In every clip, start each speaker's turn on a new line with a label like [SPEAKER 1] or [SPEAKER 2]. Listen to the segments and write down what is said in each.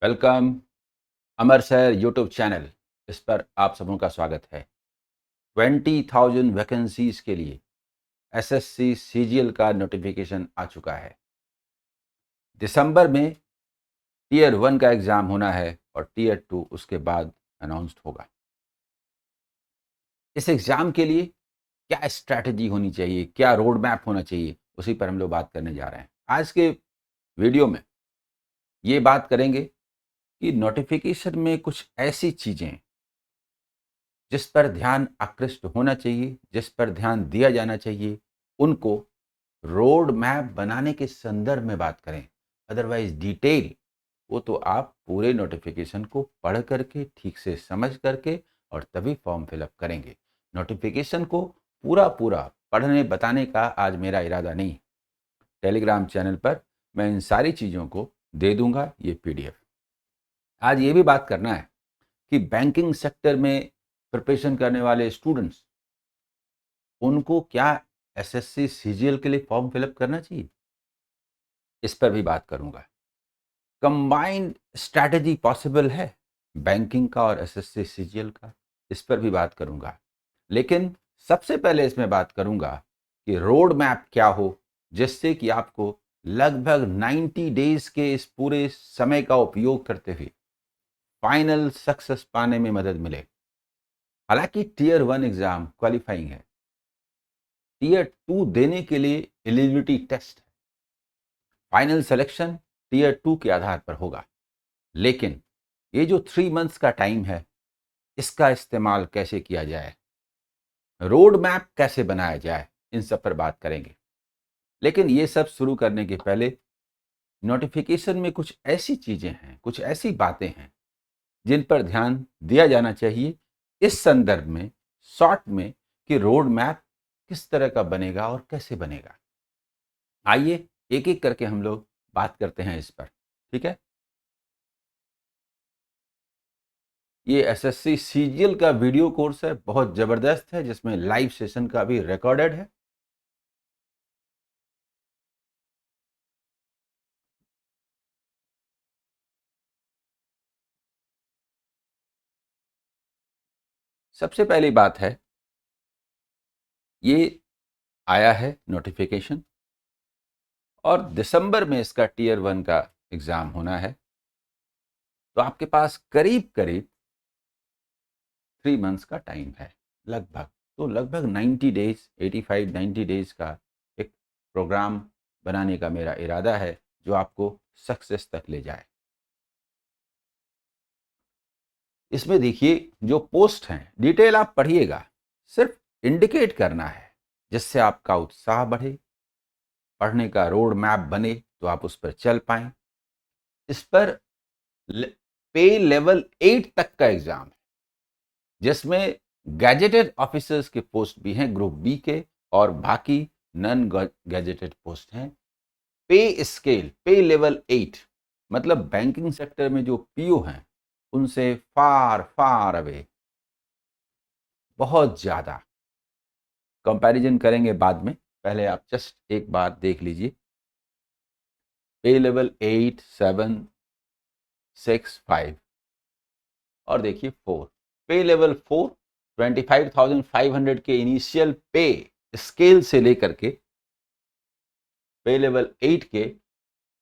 [SPEAKER 1] Welcome अमर sir YouTube channel. इस पर आप सबों का स्वागत है। 20,000 वैकेंसीज के लिए एसएससी सीजीएल का नोटिफिकेशन आ चुका है। दिसंबर में टीयर 1 का एग्ज़ाम होना है और टीयर 2 उसके बाद अनाउंस्ड होगा। इस एग्ज़ाम के लिए क्या स्ट्रैटेजी होनी चाहिए, क्या रोड मैप होना चाहिए, उसी पर हम लोग बात करने जा रहे हैं। आज के वीडियो में ये बात करेंगे कि नोटिफिकेशन में कुछ ऐसी चीज़ें जिस पर ध्यान आकृष्ट होना चाहिए, जिस पर ध्यान दिया जाना चाहिए, उनको रोड मैप बनाने के संदर्भ में बात करें। अदरवाइज डिटेल वो तो आप पूरे नोटिफिकेशन को पढ़ करके, ठीक से समझ करके और तभी फॉर्म फिलअप करेंगे। नोटिफिकेशन को पूरा पढ़ने बताने का आज मेरा इरादा नहीं। टेलीग्राम चैनल पर मैं इन सारी चीज़ों को दे दूंगा ये पीडीएफ। आज ये भी बात करना है कि बैंकिंग सेक्टर में प्रिपरेशन करने वाले स्टूडेंट्स, उनको क्या एसएससी सीजीएल के लिए फॉर्म फिलअप करना चाहिए, इस पर भी बात करूंगा। कंबाइंड स्ट्रैटेजी पॉसिबल है बैंकिंग का और एसएससी सीजीएल का, इस पर भी बात करूंगा। लेकिन सबसे पहले इसमें बात करूंगा कि रोड मैप क्या हो, जिससे कि आपको लगभग 90 डेज के इस पूरे समय का उपयोग करते हुए फाइनल सक्सेस पाने में मदद मिले। हालांकि टीयर 1 एग्जाम क्वालिफाइंग है, टीयर 2 देने के लिए एलिजिबिलिटी टेस्ट है। फाइनल सिलेक्शन टीयर 2 के आधार पर होगा। लेकिन ये जो 3 मंथ्स का टाइम है, इसका इस्तेमाल कैसे किया जाए, रोड मैप कैसे बनाया जाए, इन सब पर बात करेंगे। लेकिन ये सब शुरू करने के पहले नोटिफिकेशन में कुछ ऐसी चीजें हैं, कुछ ऐसी बातें हैं जिन पर ध्यान दिया जाना चाहिए इस संदर्भ में, शॉर्ट में, कि रोड मैप किस तरह का बनेगा और कैसे बनेगा। आइए एक एक करके हम लोग बात करते हैं इस पर, ठीक है। ये एसएससी सीजीएल का वीडियो कोर्स है, बहुत जबरदस्त है, जिसमें लाइव सेशन का भी रिकॉर्डेड है। सबसे पहली बात है, ये आया है नोटिफिकेशन और दिसंबर में इसका टीयर 1 का एग्जाम होना है। तो आपके पास करीब करीब 3 मंथ्स का टाइम है लगभग। तो लगभग 90 डेज, 85-90 डेज का एक प्रोग्राम बनाने का मेरा इरादा है, जो आपको सक्सेस तक ले जाए। इसमें देखिए जो पोस्ट हैं, डिटेल आप पढ़िएगा, सिर्फ इंडिकेट करना है जिससे आपका उत्साह बढ़े, पढ़ने का रोड मैप बने, तो आप उस पर चल पाएं। इस पर पे लेवल 8 तक का एग्जाम है, जिसमें गैजेटेड ऑफिसर्स के पोस्ट भी हैं ग्रुप बी के, और बाकी नॉन गैजेटेड पोस्ट हैं। पे स्केल पे लेवल 8 मतलब बैंकिंग सेक्टर में जो पीओ हैं उनसे फार फार अवे, बहुत ज्यादा। कंपैरिजन करेंगे बाद में, पहले आप जस्ट एक बार देख लीजिए। पे लेवल 8, 7, 6, 5 और देखिए 4। पे लेवल 4 25,500 के इनिशियल पे स्केल से लेकर के पे लेवल 8 के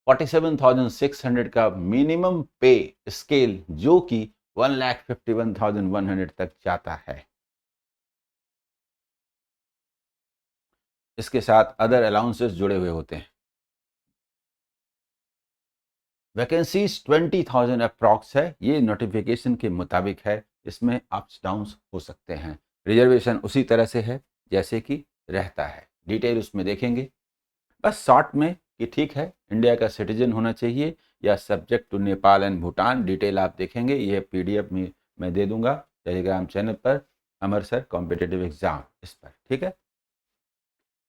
[SPEAKER 1] 47,600 का मिनिमम पे स्केल, जो कि 1,51,100 तक जाता है। इसके साथ अदर अलाउंसेस जुड़े हुए होते हैं। वैकेंसीज 20,000 अप्रॉक्स है, ये नोटिफिकेशन के मुताबिक है। इसमें अप्स डाउन्स हो सकते हैं। रिजर्वेशन उसी तरह से है जैसे कि रहता है, डिटेल उसमें देखेंगे। बस शॉर्ट में कि ठीक है, इंडिया का सिटीजन होना चाहिए या subject to Nepal and Bhutan, detail आप देखेंगे। ये पीडीएफ में मैं दे दूंगा टेलीग्राम चैनल पर, अमर सर कॉम्पिटिटिव एग्जाम, इस पर, ठीक है।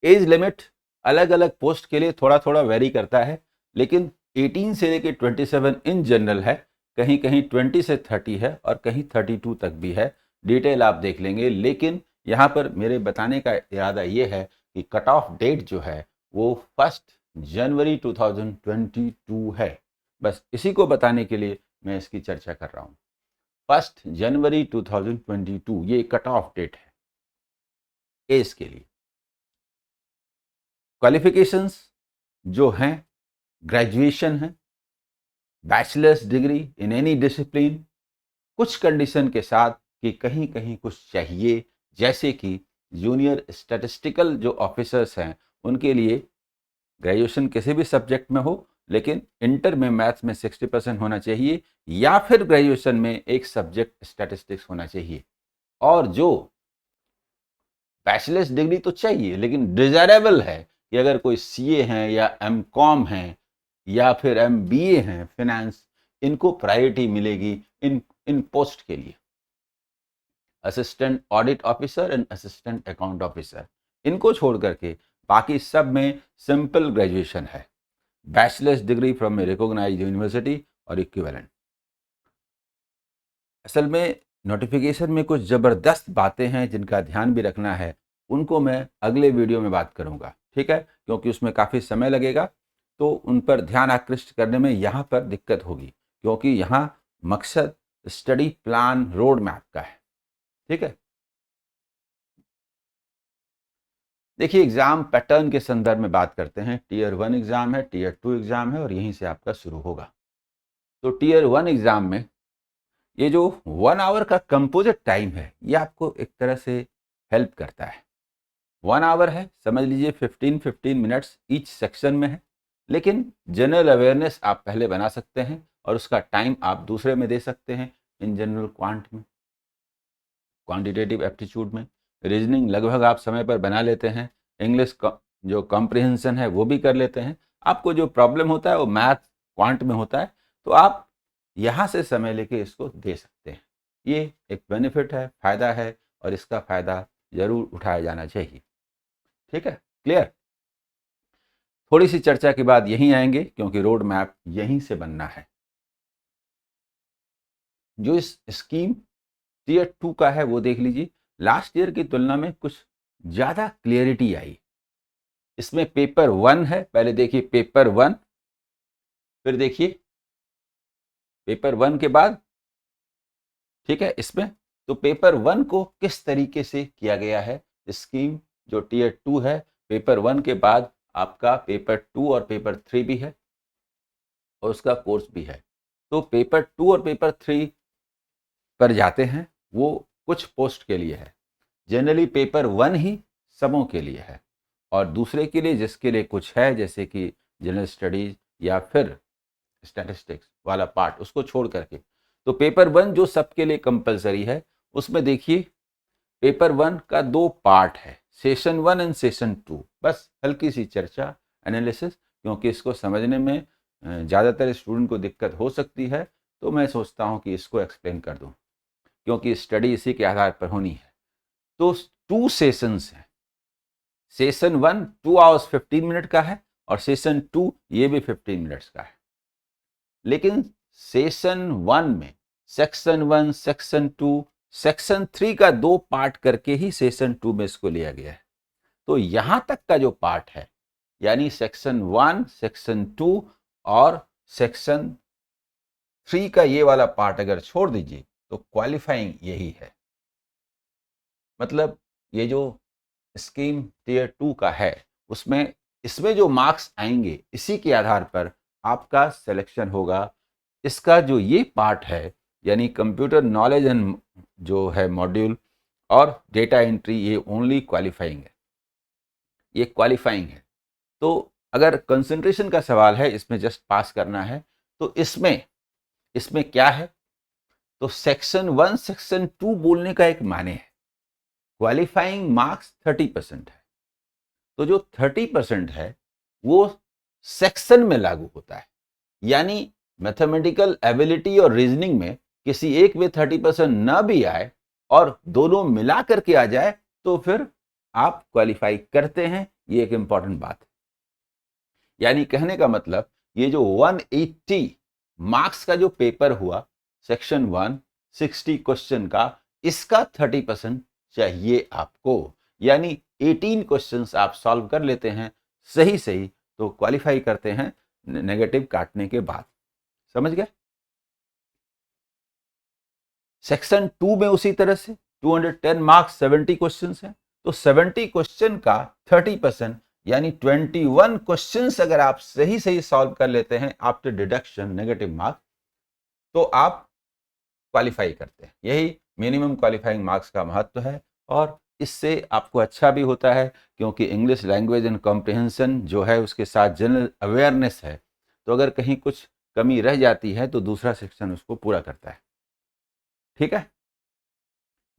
[SPEAKER 1] एज लिमिट अलग अलग पोस्ट के लिए थोड़ा थोड़ा वेरी करता है, लेकिन 18 से लेकर 27 इन जनरल है, कहीं कहीं 20 से 30 है और कहीं 32 तक भी है। डिटेल आप देख लेंगे। लेकिन यहाँ पर मेरे बताने का इरादा ये है कि कट ऑफ डेट जो है वो 1 जनवरी 2022 है। बस इसी को बताने के लिए मैं इसकी चर्चा कर रहा हूँ। 1 जनवरी 2022 ये कट ऑफ डेट है एज के लिए। क्वालिफिकेशंस जो हैं, ग्रेजुएशन है, bachelors degree in any discipline, कुछ कंडीशन के साथ कि कहीं कहीं कुछ चाहिए, जैसे कि जूनियर स्टैटिस्टिकल जो ऑफिसर्स हैं उनके लिए ग्रेजुएशन किसी भी सब्जेक्ट में हो, लेकिन इंटर में मैथ्स में 60% होना चाहिए, या फिर ग्रेजुएशन में एक सब्जेक्ट स्टैटिस्टिक्स होना चाहिए। और जो बैचलर्स डिग्री तो चाहिए, लेकिन डिजायरेबल है कि अगर कोई सीए हैं या एमकॉम हैं या फिर एमबीए हैं फिनेंस, इनको प्रायोरिटी मिलेगी इन पोस्ट के लिए। Assistant audit officer and assistant account officer, इनको छोड़ करके बाकी सब में सिंपल ग्रेजुएशन है, bachelors degree from a recognised university और इक्विवेलेंट। असल में नोटिफिकेशन में कुछ ज़बरदस्त बातें हैं जिनका ध्यान भी रखना है, उनको मैं अगले वीडियो में बात करूंगा, ठीक है, क्योंकि उसमें काफ़ी समय लगेगा, तो उन पर ध्यान आकृष्ट करने में यहाँ पर दिक्कत होगी, क्योंकि यहाँ मकसद स्टडी प्लान रोड मैप का है, ठीक है। देखिए, एग्ज़ाम पैटर्न के संदर्भ में बात करते हैं। टीयर 1 एग्ज़ाम है, टीयर 2 एग्ज़ाम है और यहीं से आपका शुरू होगा। तो टीयर 1 एग्ज़ाम में ये जो 1 आवर का कंपोजिट टाइम है, ये आपको एक तरह से हेल्प करता है। 1 आवर है, समझ लीजिए 15-15 मिनट्स ईच सेक्शन में है, लेकिन जनरल अवेयरनेस आप पहले बना सकते हैं और उसका टाइम आप दूसरे में दे सकते हैं। इन जनरल क्वांट में, क्वांटिटेटिव एप्टीट्यूड में, रीजनिंग लगभग आप समय पर बना लेते हैं, इंग्लिश जो कॉम्प्रिहेंशन है वो भी कर लेते हैं। आपको जो प्रॉब्लम होता है वो मैथ क्वांट में होता है, तो आप यहाँ से समय लेके इसको दे सकते हैं। ये एक बेनिफिट है, फ़ायदा है, और इसका फ़ायदा ज़रूर उठाया जाना चाहिए, ठीक है, क्लियर। थोड़ी सी चर्चा के बाद यहीं आएंगे, क्योंकि रोड मैप यहीं से बनना है। जो इस स्कीम टीयर 2 का है वो देख लीजिए, लास्ट ईयर की तुलना में कुछ ज़्यादा क्लियरिटी आई। इसमें पेपर 1 है, पहले देखिए पेपर 1, फिर देखिए पेपर 1 के बाद, ठीक है। इसमें तो पेपर 1 को किस तरीके से किया गया है, स्कीम जो टीयर 2 है, पेपर 1 के बाद आपका पेपर 2 और पेपर 3 भी है और उसका कोर्स भी है। तो पेपर 2 और पेपर 3 पर जाते हैं, वो कुछ पोस्ट के लिए है। जनरली पेपर 1 ही सबों के लिए है, और दूसरे के लिए जिसके लिए कुछ है, जैसे कि जनरल स्टडीज या फिर स्टैटिस्टिक्स वाला पार्ट, उसको छोड़ करके तो पेपर 1 जो सबके लिए कंपलसरी है, उसमें देखिए पेपर 1 का 2 पार्ट है, सेशन 1 एंड सेशन 2। बस हल्की सी चर्चा, एनालिसिस, क्योंकि इसको समझने में ज़्यादातर स्टूडेंट को दिक्कत हो सकती है, तो मैं सोचता हूँ कि इसको एक्सप्लेन कर दूँ, क्योंकि स्टडी इसी के आधार पर होनी है। तो 2 सेशंस हैं। सेशन 1 2 आवर्स 15 मिनट का है, और सेशन 2 ये भी 15 मिनट्स का है। लेकिन सेशन 1 में सेक्शन 1, सेक्शन 2, सेक्शन 3 का 2 पार्ट करके ही सेशन 2 में इसको लिया गया है। तो यहां तक का जो पार्ट है, यानी सेक्शन 1, सेक्शन 2 और सेक्शन 3 का ये वाला पार्ट अगर छोड़ दीजिए, तो क्वालिफाइंग यही है। मतलब ये जो स्कीम टीयर 2 का है, उसमें इसमें जो मार्क्स आएंगे, इसी के आधार पर आपका सिलेक्शन होगा। इसका जो ये पार्ट है, यानी कंप्यूटर नॉलेज एंड जो है मॉड्यूल और डेटा एंट्री, ये ओनली क्वालिफाइंग है, ये क्वालिफाइंग है। तो अगर कंसंट्रेशन का सवाल है, इसमें जस्ट पास करना है, तो इसमें इसमें क्या है, तो सेक्शन 1 सेक्शन 2 बोलने का एक माने है, क्वालिफाइंग मार्क्स 30% है। तो जो 30% है वो सेक्शन में लागू होता है, यानी मैथमेटिकल एबिलिटी और रीजनिंग में किसी एक में 30% ना भी आए और दोनों मिला करके आ जाए, तो फिर आप क्वालिफाई करते हैं। ये एक इंपॉर्टेंट बात है। यानी कहने का मतलब, ये जो 180 मार्क्स का जो पेपर हुआ सेक्शन 1 60 क्वेश्चन का, इसका 30% चाहिए आपको। यानी 18 क्वेश्चंस आप सॉल्व कर लेते हैं सही सही, तो क्वालिफाई करते हैं नेगेटिव काटने के बाद। समझ गए? सेक्शन 2 में उसी तरह से 210 मार्क्स 70 क्वेश्चन हैं, तो 70 क्वेश्चन का 30% यानी 21 क्वेश्चंस अगर आप सही सही सॉल्व कर लेते हैं आफ्टर डिडक्शन नेगेटिव मार्क्स, तो आप क्वालिफाई करते हैं। यही मिनिमम क्वालिफाइंग मार्क्स का महत्व है। और इससे आपको अच्छा भी होता है क्योंकि इंग्लिश लैंग्वेज एंड कॉम्प्रिहेंशन जो है उसके साथ जनरल अवेयरनेस है, तो अगर कहीं कुछ कमी रह जाती है तो दूसरा सेक्शन उसको पूरा करता है। ठीक है,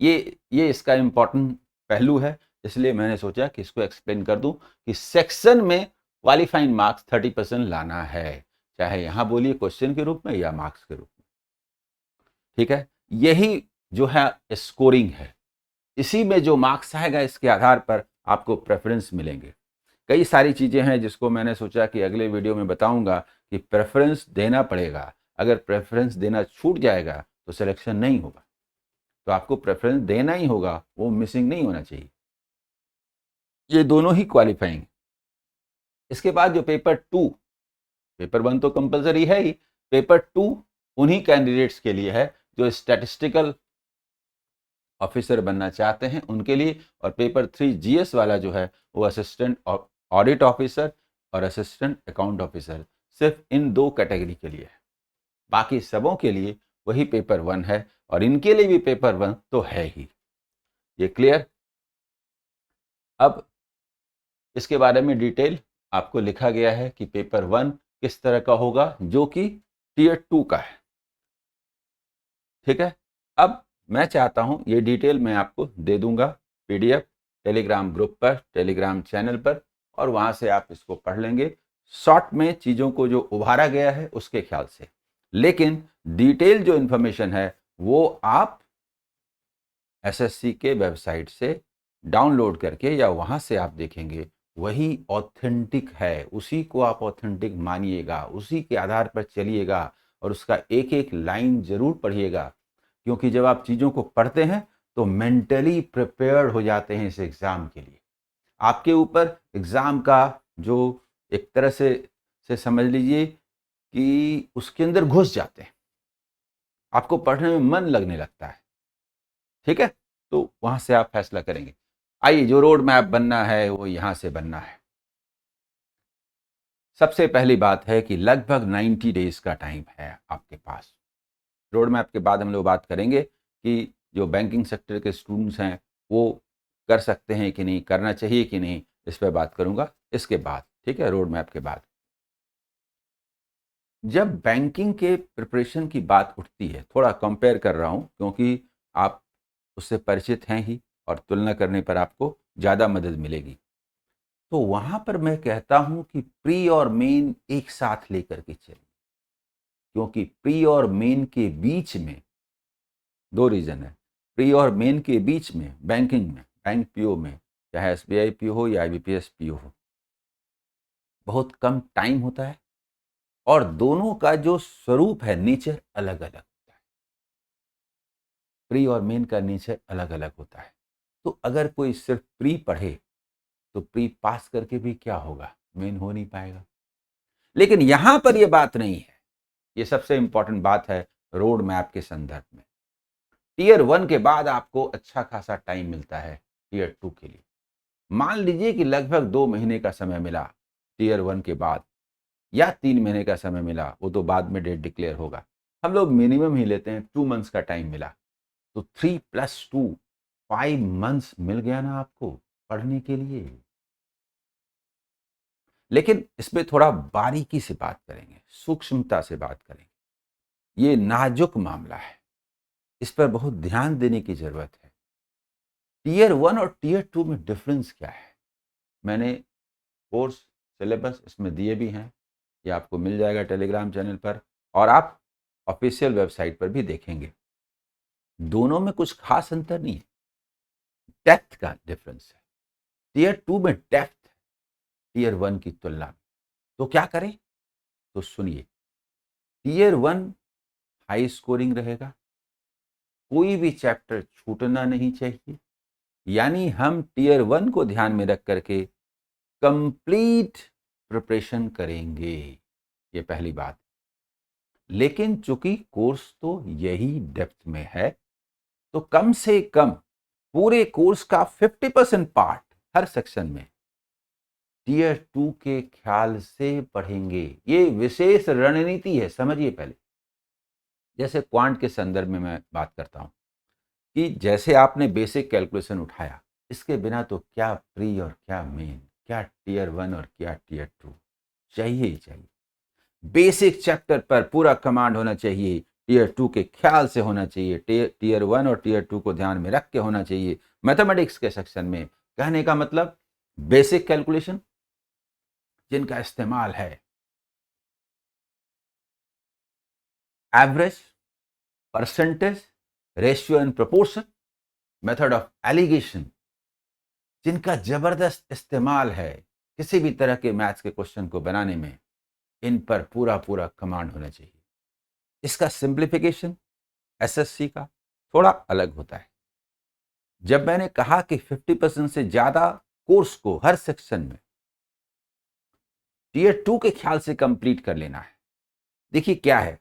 [SPEAKER 1] ये इसका इम्पोर्टेंट पहलू है, इसलिए मैंने सोचा कि इसको एक्सप्लेन कर दूं कि सेक्शन में क्वालिफाइंग मार्क्स 30% लाना है, चाहे यहां बोलिए क्वेश्चन के रूप में या मार्क्स के रूप में। ठीक है, यही जो है स्कोरिंग है, इसी में जो मार्क्स आएगा इसके आधार पर आपको प्रेफरेंस मिलेंगे। कई सारी चीजें हैं जिसको मैंने सोचा कि अगले वीडियो में बताऊंगा कि प्रेफरेंस देना पड़ेगा, अगर प्रेफरेंस देना छूट जाएगा तो सिलेक्शन नहीं होगा, तो आपको प्रेफरेंस देना ही होगा, वो मिसिंग नहीं होना चाहिए। ये दोनों ही क्वालिफाइंग। इसके बाद जो पेपर 2, पेपर 1 तो कंपलसरी है ही, पेपर 2 उन्हीं कैंडिडेट्स के लिए है जो स्टैटिस्टिकल ऑफिसर बनना चाहते हैं उनके लिए, और पेपर 3 जीएस वाला जो है वो असिस्टेंट ऑडिट ऑफिसर और असिस्टेंट अकाउंट ऑफिसर, सिर्फ इन 2 कैटेगरी के लिए है। बाकी सबों के लिए वही पेपर 1 है, और इनके लिए भी पेपर 1 तो है ही। ये क्लियर? अब इसके बारे में डिटेल आपको लिखा गया है कि पेपर 1 किस तरह का होगा, जो कि टीयर 2 का है। ठीक है, अब मैं चाहता हूं ये डिटेल मैं आपको दे दूंगा पीडीएफ टेलीग्राम ग्रुप पर, टेलीग्राम चैनल पर, और वहां से आप इसको पढ़ लेंगे शॉर्ट में चीजों को जो उभारा गया है उसके ख्याल से। लेकिन डिटेल जो इंफॉर्मेशन है वो आप एसएससी के वेबसाइट से डाउनलोड करके या वहां से आप देखेंगे, वही ऑथेंटिक है, उसी को आप ऑथेंटिक मानिएगा, उसी के आधार पर चलिएगा, और उसका एक एक लाइन जरूर पढ़िएगा, क्योंकि जब आप चीज़ों को पढ़ते हैं तो मेंटली प्रिपेयर्ड हो जाते हैं इस एग्ज़ाम के लिए। आपके ऊपर एग्ज़ाम का जो एक तरह से समझ लीजिए कि उसके अंदर घुस जाते हैं, आपको पढ़ने में मन लगने लगता है। ठीक है, तो वहां से आप फैसला करेंगे। आइए, जो रोड मैप बनना है वो यहां से बनना है। सबसे पहली बात है कि लगभग 90 डेज का टाइम है आपके पास। रोड मैप के बाद हम लोग बात करेंगे कि जो बैंकिंग सेक्टर के स्टूडेंट्स हैं वो कर सकते हैं कि नहीं, करना चाहिए कि नहीं, इस पर बात करूंगा इसके बाद। ठीक है, रोड मैप के बाद। जब बैंकिंग के प्रिपरेशन की बात उठती है, थोड़ा कंपेयर कर रहा हूं क्योंकि आप उससे परिचित हैं ही, और तुलना करने पर आपको ज़्यादा मदद मिलेगी। तो वहां पर मैं कहता हूं कि प्री और मेन एक साथ लेकर के चलिए, क्योंकि प्री और मेन के बीच में 2 रीजन है। प्री और मेन के बीच में बैंकिंग में, बैंक पीओ में, चाहे एसबीआई पीओ हो या आईबीपीएस पीओ हो, बहुत कम टाइम होता है, और दोनों का जो स्वरूप है, नेचर अलग अलग होता है। प्री और मेन का नेचर अलग अलग होता है। तो अगर कोई सिर्फ प्री पढ़े तो प्री पास करके भी क्या होगा, मेन हो नहीं पाएगा। लेकिन यहां पर यह बात नहीं है, ये सबसे इंपॉर्टेंट बात है रोड मैप के संदर्भ में। टीयर 1 के बाद आपको अच्छा खासा टाइम मिलता है टीयर 2 के लिए। मान लीजिए कि लगभग 2 महीने का समय मिला टीयर 1 के बाद, या 3 महीने का समय मिला, वो तो बाद में डेट डिक्लेयर होगा। हम लोग मिनिमम ही लेते हैं, 2 मंथ्स का टाइम मिला, तो 3 + 2 5 मंथ्स मिल गया ना आपको पढ़ने के लिए। लेकिन इसमें थोड़ा बारीकी से बात करेंगे, सूक्ष्मता से बात करेंगे। ये नाजुक मामला है, इस पर बहुत ध्यान देने की जरूरत है। टीयर 1 और टीयर 2 में डिफरेंस क्या है, मैंने कोर्स सिलेबस इसमें दिए भी हैं, ये आपको मिल जाएगा टेलीग्राम चैनल पर, और आप ऑफिशियल वेबसाइट पर भी देखेंगे। दोनों में कुछ खास अंतर नहीं है, डेप्थ का डिफरेंस है। टीयर 2 में डेप्थ है टीयर 1 की तुलना में। तो क्या करें, तो सुनिए। टीयर 1 हाई स्कोरिंग रहेगा, कोई भी चैप्टर छूटना नहीं चाहिए, यानी हम टीयर 1 को ध्यान में रख करके कंप्लीट प्रिपरेशन करेंगे, ये पहली बात। लेकिन चूंकि कोर्स तो यही डेप्थ में है, तो कम से कम पूरे कोर्स का 50% पार्ट हर सेक्शन में टीयर 2 के ख्याल से पढ़ेंगे। ये विशेष रणनीति है, समझिए पहले। जैसे क्वांट के संदर्भ में मैं बात करता हूं कि जैसे आपने बेसिक कैलकुलेशन उठाया, इसके बिना तो क्या प्री और क्या मेन, क्या टीयर 1 और क्या टीयर 2, चाहिए ही चाहिए। बेसिक चैप्टर पर पूरा कमांड होना चाहिए, टीयर 2 के ख्याल से होना चाहिए, टीयर 1 और टीयर 2 को ध्यान में रख के होना चाहिए। मैथमेटिक्स के सेक्शन में कहने का मतलब बेसिक कैलकुलेशन जिनका इस्तेमाल है average, percentage, ratio and proportion, method of alligation, जिनका जबरदस्त इस्तेमाल है किसी भी तरह के मैथ्स के क्वेश्चन को बनाने में, इन पर पूरा पूरा कमांड होना चाहिए। इसका सिंप्लीफिकेशन एसएससी का थोड़ा अलग होता है। जब मैंने कहा कि 50% से ज्यादा कोर्स को हर सेक्शन में टीयर 2 के ख्याल से कंप्लीट कर लेना है। देखिए क्या है,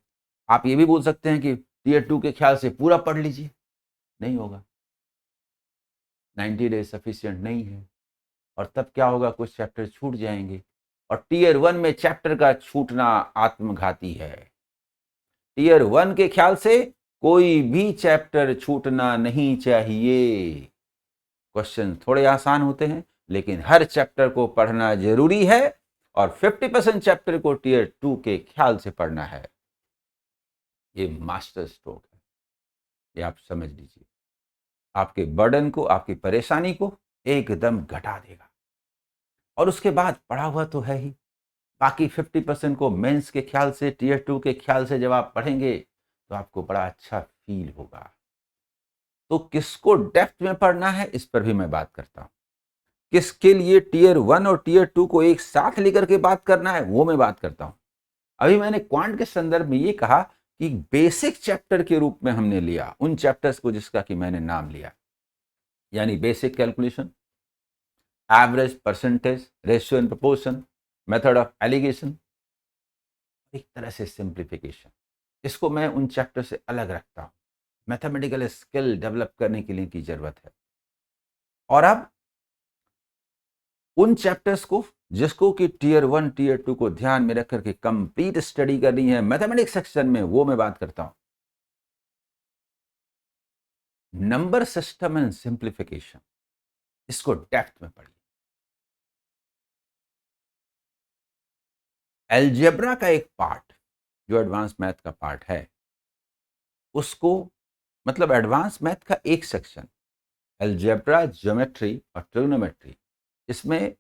[SPEAKER 1] आप ये भी बोल सकते हैं कि टीयर 2 के ख्याल से पूरा पढ़ लीजिए, नहीं होगा, 90 डेज सफिशिएंट नहीं है। और तब क्या होगा, कुछ चैप्टर छूट जाएंगे, और टीयर 1 में चैप्टर का छूटना आत्मघाती है। टीयर 1 के ख्याल से कोई भी चैप्टर छूटना नहीं चाहिए। क्वेश्चन थोड़े आसान होते हैं, लेकिन हर चैप्टर को पढ़ना जरूरी है, और 50% चैप्टर को टीयर 2 के ख्याल से पढ़ना है। ये मास्टर स्ट्रोक है, ये आप समझ लीजिए। आपके बर्डन को, आपकी परेशानी को एकदम घटा देगा। और उसके बाद पढ़ा हुआ तो है ही, बाकी 50% को मेंस के ख्याल से, टीयर 2 के ख्याल से जब आप पढ़ेंगे तो आपको बड़ा अच्छा फील होगा। तो किसको डेप्थ में पढ़ना है, इस पर भी मैं बात करता हूं। किसके लिए टीयर 1 और टीयर 2 को एक साथ लेकर के बात करना है, वो मैं बात करता हूं। अभी मैंने क्वांट के संदर्भ में ये कहा कि बेसिक चैप्टर के रूप में हमने लिया उन चैप्टर्स को जिसका कि मैंने नाम लिया, यानी basic calculation, average, percentage, ratio and proportion, method of alligation, एक तरह से सिंप्लीफिकेशन। इसको मैं उन चैप्टर से अलग रखता हूं, मैथमेटिकल स्किल डेवलप करने के लिए की जरूरत है। और अब उन चैप्टर्स को जिसको कि टीयर 1 टीयर 2 को ध्यान में रख करके कंप्लीट स्टडी करनी है मैथमेटिक्स सेक्शन में, वो मैं बात करता हूं। नंबर सिस्टम एंड सिंप्लीफिकेशन, इसको डेप्थ में पढ़िए। एलजेब्रा का एक पार्ट जो एडवांस मैथ का पार्ट है, उसको मतलब एडवांस मैथ का एक सेक्शन एलजेब्रा, ज्योमेट्री और ट्रिग्नोमेट्री, इसमें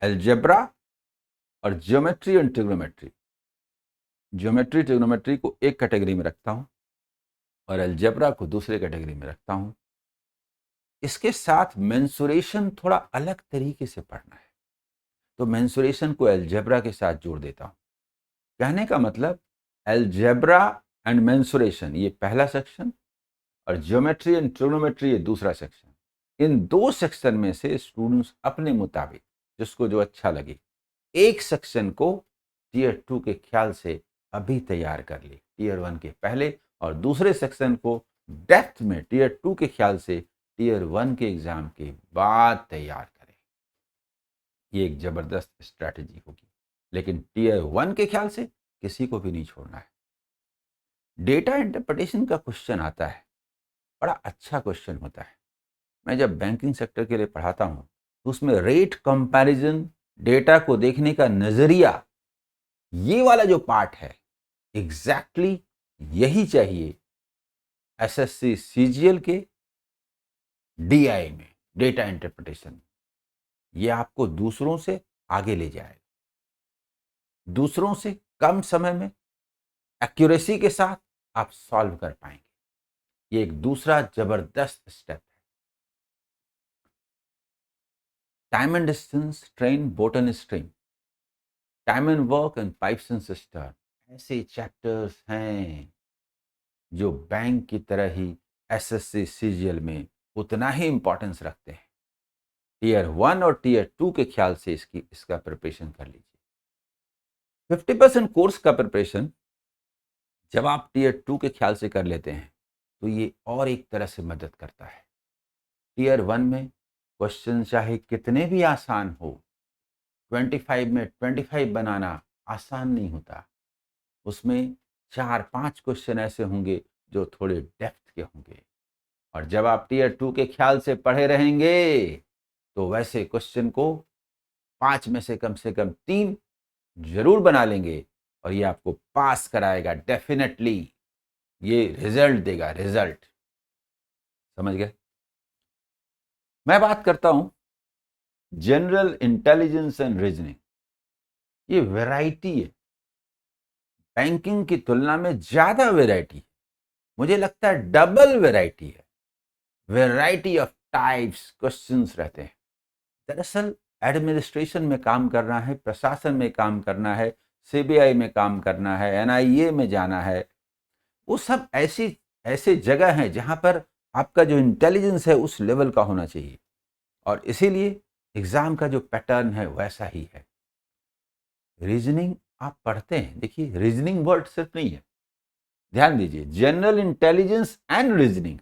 [SPEAKER 1] एलजेब्रा और geometry and trigonometry, geometry trigonometry को एक कैटेगरी में रखता हूं और एलजेब्रा को दूसरे कैटेगरी में रखता हूं। इसके साथ मेंसुरेशन थोड़ा अलग तरीके से पढ़ना है, तो मेंसुरेशन को एलजेब्रा के साथ जोड़ देता हूं। कहने का मतलब एलजेब्रा एंड मेंसुरेशन ये पहला सेक्शन, और ज्योमेट्री एंड ट्रिग्नोमेट्री ये दूसरा सेक्शन। इन दो सेक्शन में से स्टूडेंट्स अपने मुताबिक जिसको जो अच्छा लगे एक सेक्शन को टीयर 2 के ख्याल से अभी तैयार कर ले, टीयर 1 के पहले, और दूसरे सेक्शन को डेप्थ में टीयर 2 के ख्याल से टीयर 1 के एग्जाम के बाद तैयार करें। ये एक जबरदस्त स्ट्रैटेजी होगी, लेकिन टीयर 1 के ख्याल से किसी को भी नहीं छोड़ना है। डेटा इंटरप्रिटेशन का क्वेश्चन आता है, बड़ा अच्छा क्वेश्चन होता है। मैं जब बैंकिंग सेक्टर के लिए पढ़ाता हूं तो उसमें रेट कंपैरिजन, डेटा को देखने का नजरिया, ये वाला जो पार्ट है एग्जैक्टली यही चाहिए एसएससी सीजीएल के डीआई में, डेटा इंटरप्रिटेशन। ये आपको दूसरों से आगे ले जाएगा, दूसरों से कम समय में एक्यूरेसी के साथ आप सॉल्व कर पाएंगे। ये एक दूसरा जबरदस्त स्टेप है। Time and distance, train, boat and stream, time and work and pipes and system, ऐसे चैप्टर्स हैं जो बैंक की तरह ही एसएससी सीजीएल में उतना ही इंपॉर्टेंस रखते हैं। टीयर 1 और टीयर 2 के ख्याल से इसका प्रिपरेशन कर लीजिए। 50% कोर्स का प्रिपरेशन जब आप टीयर 2 के ख्याल से कर लेते हैं तो ये और एक तरह से मदद करता है। टियर 1 में क्वेश्चन चाहे कितने भी आसान हो, 25 में 25 बनाना आसान नहीं होता। उसमें 4-5 क्वेश्चन ऐसे होंगे जो थोड़े डेप्थ के होंगे, और जब आप टियर 2 के ख्याल से पढ़े रहेंगे तो वैसे क्वेश्चन को 5 में से कम 3 जरूर बना लेंगे, और ये आपको पास कराएगा डेफिनेटली। ये रिजल्ट देगा, रिजल्ट। समझ गए? मैं बात करता हूं जनरल इंटेलिजेंस एंड रीजनिंग। ये वैरायटी है, बैंकिंग की तुलना में ज्यादा वैरायटी है। मुझे लगता है डबल वैरायटी है। वैरायटी ऑफ टाइप्स क्वेश्चंस रहते हैं। दरअसल एडमिनिस्ट्रेशन में काम करना है, प्रशासन में काम करना है, सीबीआई में काम करना है, एनआईए में जाना है, वो सब ऐसी ऐसे जगह हैं जहां पर आपका जो इंटेलिजेंस है उस लेवल का होना चाहिए, और इसीलिए एग्जाम का जो पैटर्न है वैसा ही है। रीजनिंग आप पढ़ते हैं, देखिए रीजनिंग वर्ड सिर्फ नहीं है, ध्यान दीजिए, जनरल इंटेलिजेंस एंड रीजनिंग,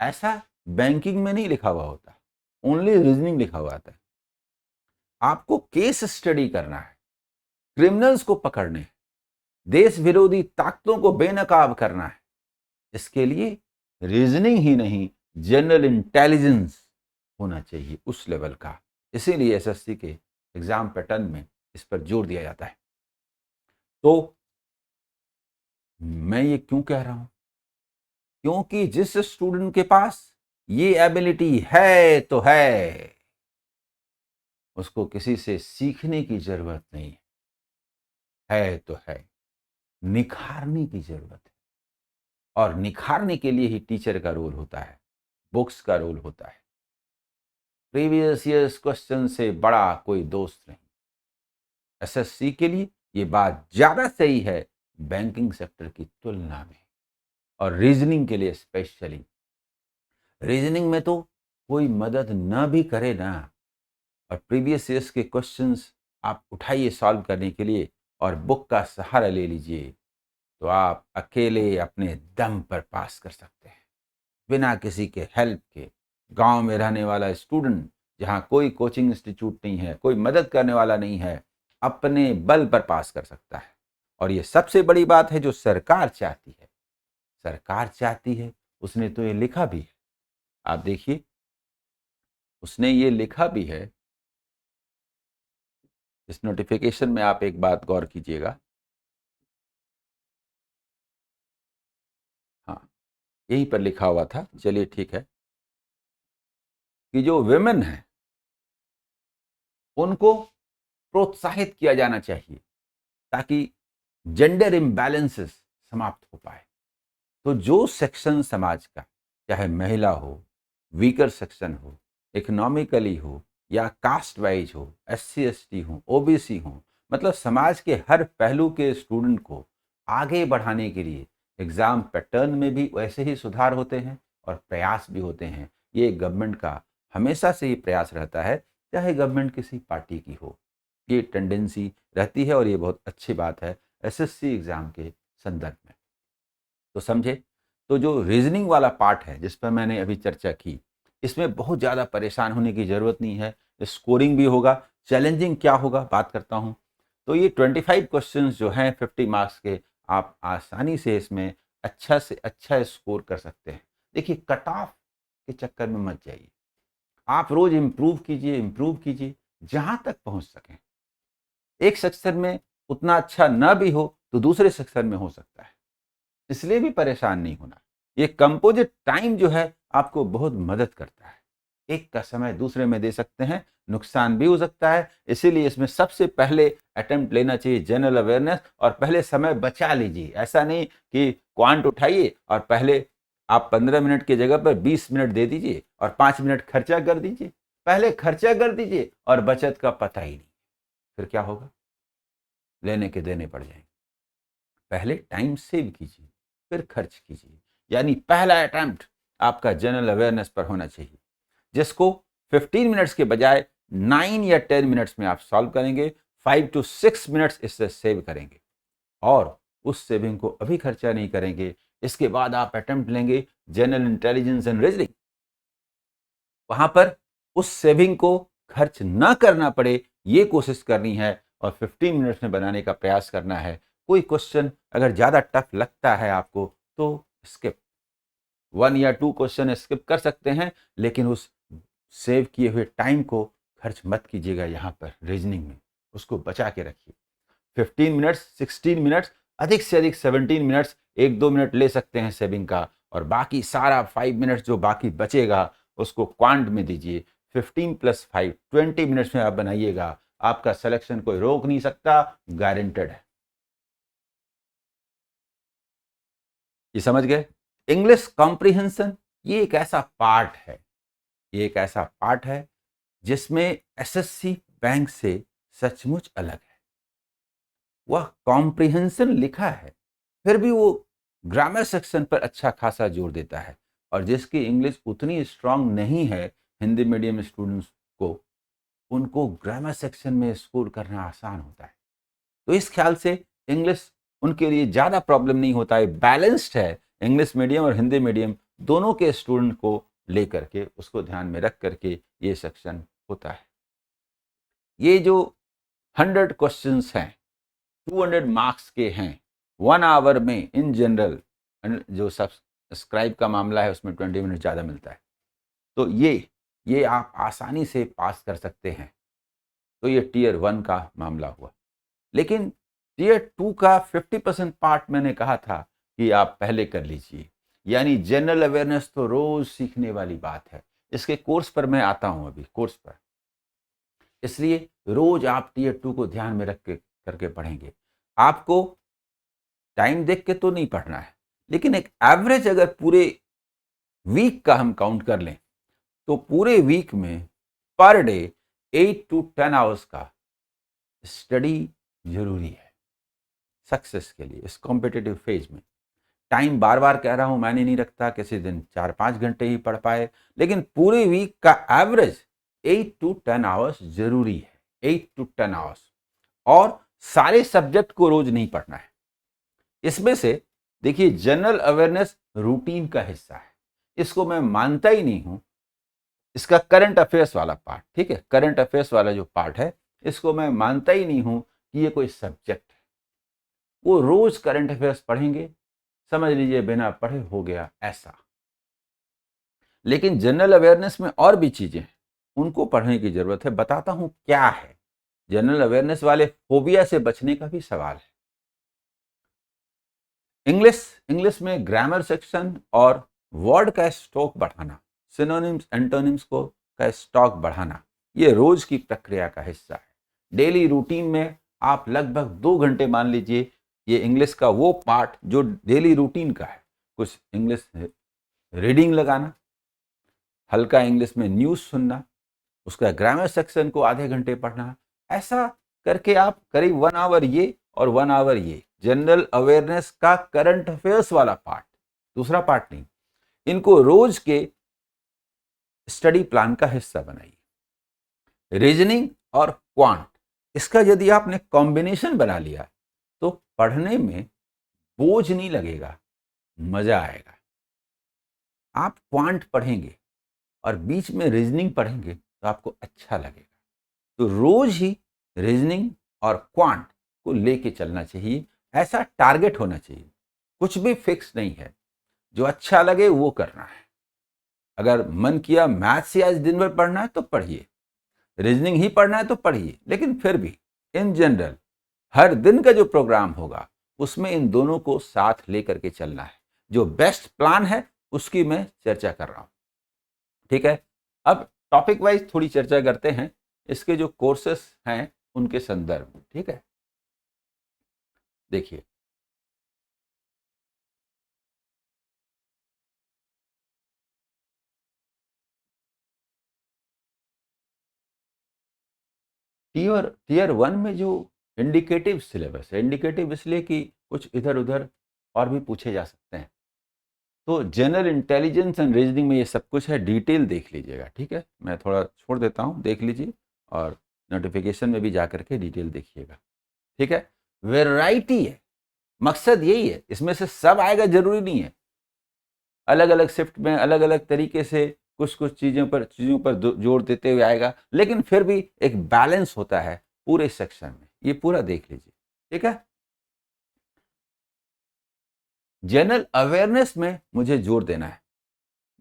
[SPEAKER 1] ऐसा बैंकिंग में नहीं लिखा हुआ होता, ओनली रीजनिंग लिखा हुआ आता है। आपको केस स्टडी करना है, क्रिमिनल्स को पकड़ने हैं, देश विरोधी ताकतों को बेनकाब करना है। इसके लिए रीजनिंग ही नहीं, जनरल इंटेलिजेंस होना चाहिए उस लेवल का। इसीलिए एसएससी के एग्जाम पैटर्न में इस पर जोर दिया जाता है। तो मैं ये क्यों कह रहा हूं? क्योंकि जिस स्टूडेंट के पास ये एबिलिटी है तो है, उसको किसी से सीखने की जरूरत नहीं है तो है, निखारने की जरूरत है। और निखारने के लिए ही टीचर का रोल होता है, बुक्स का रोल होता है। प्रीवियस ईयर्स क्वेश्चन से बड़ा कोई दोस्त नहीं। एसएससी के लिए ये बात ज्यादा सही है बैंकिंग सेक्टर की तुलना में, और रीजनिंग के लिए स्पेशली। रीजनिंग में तो कोई मदद न भी करे ना, और प्रीवियस ईयर्स के क्वेश्चंस आप उठाइए सॉल्व करने के लिए और बुक का सहारा ले लीजिए, तो आप अकेले अपने दम पर पास कर सकते हैं, बिना किसी के हेल्प के। गांव में रहने वाला स्टूडेंट, जहां कोई कोचिंग इंस्टीट्यूट नहीं है, कोई मदद करने वाला नहीं है, अपने बल पर पास कर सकता है। और ये सबसे बड़ी बात है जो सरकार चाहती है। सरकार चाहती है, उसने तो ये लिखा भी है, आप देखिए, उसने ये लिखा भी है इस नोटिफिकेशन में। आप एक बात गौर कीजिएगा, हाँ, यहीं पर लिखा हुआ था, चलिए ठीक है, कि जो विमेन है उनको प्रोत्साहित किया जाना चाहिए ताकि जेंडर इम्बैलेंसेस समाप्त हो पाए। तो जो सेक्शन समाज का, चाहे महिला हो, वीकर सेक्शन हो, इकोनॉमिकली हो, या कास्ट वाइज हो, एससी एसटी हो, ओबीसी हो, मतलब समाज के हर पहलू के स्टूडेंट को आगे बढ़ाने के लिए एग्जाम पैटर्न में भी वैसे ही सुधार होते हैं और प्रयास भी होते हैं। ये गवर्नमेंट का हमेशा से ही प्रयास रहता है, चाहे गवर्नमेंट किसी पार्टी की हो, ये टेंडेंसी रहती है, और ये बहुत अच्छी बात है एसएससी एग्जाम के संदर्भ में। तो समझे? तो जो रीजनिंग वाला पार्ट है जिस पर मैंने अभी चर्चा की, इसमें बहुत ज़्यादा परेशान होने की ज़रूरत नहीं है। स्कोरिंग भी होगा। चैलेंजिंग क्या होगा बात करता हूँ। तो ये 25 क्वेश्चंस जो हैं 50 मार्क्स के, आप आसानी से इसमें अच्छा से अच्छा स्कोर कर सकते हैं। देखिए, कट ऑफ के चक्कर में मत जाइए, आप रोज इम्प्रूव कीजिए, इम्प्रूव कीजिए जहां तक पहुंच सकें। एक सेक्शन में उतना अच्छा ना भी हो तो दूसरे सेक्शन में हो सकता है, इसलिए भी परेशान नहीं होना। ये कंपोजिट टाइम जो है आपको बहुत मदद करता है, एक का समय दूसरे में दे सकते हैं, नुकसान भी हो सकता है, इसीलिए इसमें सबसे पहले अटेम्प्ट लेना चाहिए जनरल अवेयरनेस, और पहले समय बचा लीजिए। ऐसा नहीं कि क्वांट उठाइए और पहले आप 15 मिनट की जगह पर 20 मिनट दे दीजिए और 5 मिनट खर्चा कर दीजिए। पहले खर्चा कर दीजिए और बचत का पता ही नहीं, फिर क्या होगा? लेने के देने पड़ जाएंगे। पहले टाइम सेव कीजिए, फिर खर्च कीजिए। यानी पहला अटेम्प्ट आपका जनरल अवेयरनेस पर होना चाहिए, जिसको 15 मिनट्स के बजाय 9 या 10 मिनट्स में आप सॉल्व करेंगे। 5 to 6 मिनट्स इससे सेव करेंगे, और उस सेविंग को अभी खर्चा नहीं करेंगे, इसके बाद आप अटेम्प्ट लेंगे जनरल इंटेलिजेंस एंड रीजनिंग, वहां पर उस सेविंग को खर्च ना करना पड़े ये कोशिश करनी है और 15 मिनट्स में बनाने का प्रयास करना है। कोई क्वेश्चन अगर ज़्यादा टफ लगता है आपको तो स्किप, 1 या 2 क्वेश्चन स्किप कर सकते हैं, लेकिन उस सेव किए हुए टाइम को खर्च मत कीजिएगा यहाँ पर रीजनिंग में, उसको बचा के रखिए। 15 मिनट्स, 16 मिनट्स, अधिक से अधिक 17 मिनट्स, 1-2 मिनट ले सकते हैं सेविंग का, और बाकी सारा 5 मिनट्स जो बाकी बचेगा उसको क्वांट में दीजिए। 15 + 5 20 मिनट्स में आप बनाइएगा, आपका सिलेक्शन कोई रोक नहीं सकता, गारंटेड है। ये समझ गए? इंग्लिश कॉम्प्रिहेंशन ये एक ऐसा पार्ट है, ये एक ऐसा पार्ट है जिसमें एसएससी बैंक से सचमुच अलग है। वह कॉम्प्रिहेंशन लिखा है, फिर भी वो ग्रामर सेक्शन पर अच्छा खासा जोर देता है, और जिसकी इंग्लिश उतनी स्ट्रांग नहीं है हिंदी मीडियम स्टूडेंट्स को, उनको ग्रामर सेक्शन में स्कोर करना आसान होता है। तो इस ख्याल से इंग्लिश उनके लिए ज़्यादा प्रॉब्लम नहीं होता है, बैलेंस्ड है। इंग्लिश मीडियम और हिंदी मीडियम दोनों के स्टूडेंट को लेकर के, उसको ध्यान में रख करके ये सेक्शन होता है। ये जो 100 क्वेश्चंस हैं 200 मार्क्स के हैं, 1 आवर में इन जनरल, जो सब्सक्राइब का मामला है उसमें 20 मिनट ज़्यादा मिलता है, तो ये आप आसानी से पास कर सकते हैं। तो ये टियर 1 का मामला हुआ। लेकिन टियर 2 का 50% पार्ट मैंने कहा था कि आप पहले कर लीजिए, यानी जनरल अवेयरनेस तो रोज सीखने वाली बात है। इसके कोर्स पर मैं आता हूं अभी, कोर्स पर, इसलिए रोज आप टियर 2 को ध्यान में रख के करके पढ़ेंगे। आपको टाइम देख के तो नहीं पढ़ना है, लेकिन एक एवरेज अगर पूरे वीक का हम काउंट कर लें तो पूरे वीक में पर डे 8 to 10 आवर्स का स्टडी जरूरी है सक्सेस के लिए इस कॉम्पिटिटिव फेज में। टाइम बार बार कह रहा हूं, मैंने नहीं रखता, किसी दिन 4-5 घंटे ही पढ़ पाए, लेकिन पूरे वीक का एवरेज 8 to 10 आवर्स जरूरी है, 8 to 10 आवर्स। और सारे सब्जेक्ट को रोज नहीं पढ़ना है। इसमें से देखिए जनरल अवेयरनेस रूटीन का हिस्सा है, इसको मैं मानता ही नहीं हूं। इसका करंट अफेयर्स वाला पार्ट, ठीक है, करंट अफेयर्स वाला जो पार्ट है, इसको मैं मानता ही नहीं हूं कि ये कोई सब्जेक्ट है। वो रोज करंट अफेयर्स पढ़ेंगे, समझ लीजिए बिना पढ़े हो गया ऐसा। लेकिन जनरल अवेयरनेस में और भी चीजें हैं, उनको पढ़ने की जरूरत है। बताता हूं क्या है। जनरल अवेयरनेस वाले फोबिया से बचने का भी सवाल है। इंग्लिश में ग्रामर सेक्शन और वर्ड का स्टॉक बढ़ाना, सिनोनिम्स एंटोनिम्स को का स्टॉक बढ़ाना, ये रोज की प्रक्रिया का हिस्सा है। डेली रूटीन में आप लगभग 2 घंटे मान लीजिए, ये इंग्लिश का वो पार्ट जो डेली रूटीन का है, कुछ इंग्लिश रीडिंग लगाना, हल्का इंग्लिश में न्यूज़ सुनना, उसका ग्रामर सेक्शन को आधे घंटे पढ़ना, ऐसा करके आप करीब 1 आवर ये और 1 आवर ये जनरल अवेयरनेस का करंट अफेयर्स वाला पार्ट, दूसरा पार्ट नहीं, इनको रोज के स्टडी प्लान का हिस्सा बनाइए। रीजनिंग और क्वांट, इसका यदि आपने कॉम्बिनेशन बना लिया तो पढ़ने में बोझ नहीं लगेगा, मजा आएगा। आप क्वांट पढ़ेंगे और बीच में रीजनिंग पढ़ेंगे तो आपको अच्छा लगेगा। तो रोज ही रीजनिंग और क्वांट को लेके चलना चाहिए, ऐसा टारगेट होना चाहिए। कुछ भी फिक्स नहीं है, जो अच्छा लगे वो करना है। अगर मन किया मैथ से आज दिन भर पढ़ना है तो पढ़िए, रीजनिंग ही पढ़ना है तो पढ़िए, लेकिन फिर भी इन जनरल हर दिन का जो प्रोग्राम होगा उसमें इन दोनों को साथ लेकर के चलना है। जो बेस्ट प्लान है उसकी मैं चर्चा कर रहा हूं, ठीक है। अब टॉपिक वाइज थोड़ी चर्चा करते हैं, इसके जो कोर्सेस हैं उनके संदर्भ में, ठीक है। देखिए टीयर 1 में जो इंडिकेटिव सिलेबस है, इंडिकेटिव इसलिए कि कुछ इधर उधर और भी पूछे जा सकते हैं, तो जनरल इंटेलिजेंस एंड रीजनिंग में ये सब कुछ है। डिटेल देख लीजिएगा, ठीक है, मैं थोड़ा छोड़ देता हूँ, देख लीजिए, और नोटिफिकेशन में भी जा करके डिटेल देखिएगा, ठीक है। वैरायटी है, मकसद यही है, इसमें से सब आएगा जरूरी नहीं है, अलग अलग शिफ्ट में अलग अलग तरीके से कुछ कुछ चीजों पर जोर देते हुए आएगा, लेकिन फिर भी एक बैलेंस होता है पूरे सेक्शन में, ये पूरा देख लीजिए, ठीक है। जनरल अवेयरनेस में मुझे जोर देना है।